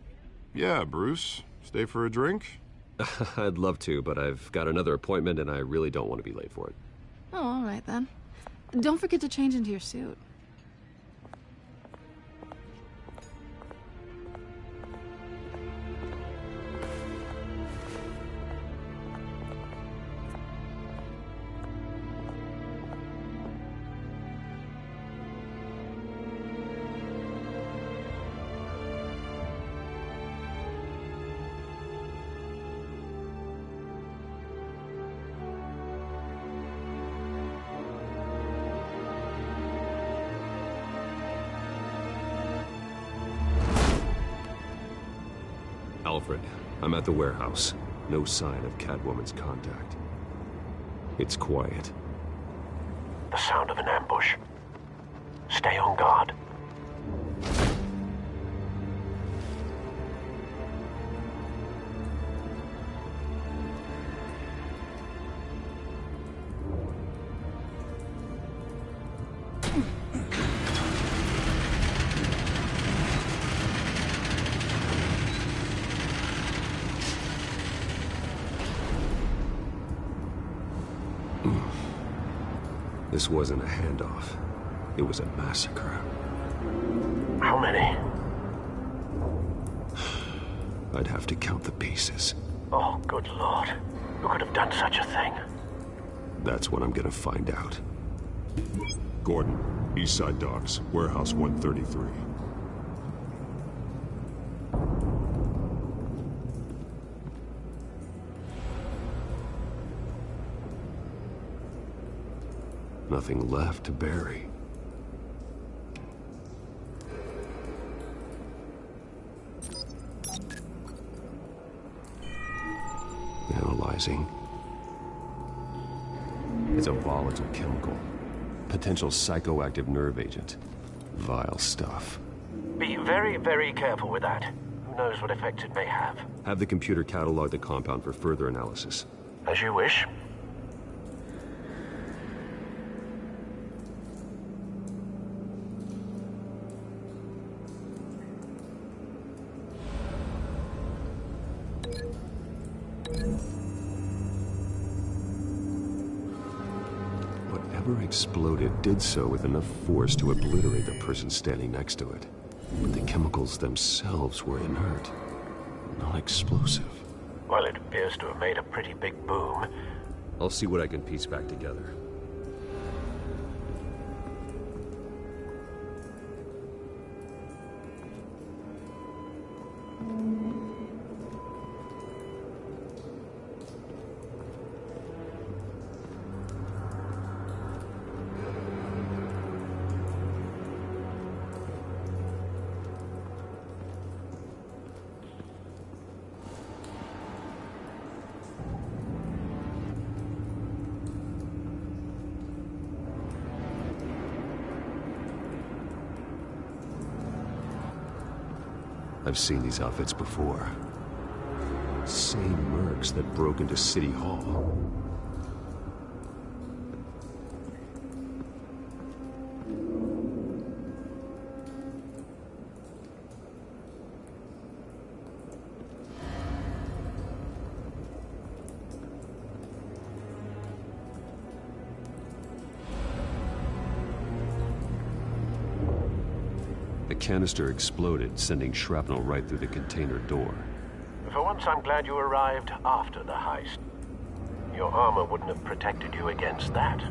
Yeah, Bruce. Stay for a drink? I'd love to, but I've got another appointment and I really don't want to be late for it. Oh, all right then. Don't forget to change into your suit. Alfred, I'm at the warehouse. No sign of Catwoman's contact. It's quiet. The sound of an ambush. Stay on guard. This wasn't a handoff. It was a massacre. How many? I'd have to count the pieces. Oh, good Lord. Who could have done such a thing? That's what I'm gonna find out. Gordon, Eastside Docks, Warehouse 133. Nothing left to bury. Analyzing. It's a volatile chemical. Potential psychoactive nerve agent. Vile stuff. Be very, very careful with that. Who knows what effect it may have. Have the computer catalog the compound for further analysis. As you wish. Whatever exploded did so with enough force to obliterate the person standing next to it. But the chemicals themselves were inert, not explosive. Well, it appears to have made a pretty big boom. I'll see what I can piece back together. I've seen these outfits before. Same mercs that broke into City Hall. The canister exploded, sending shrapnel right through the container door. For once, I'm glad you arrived after the heist. Your armor wouldn't have protected you against that.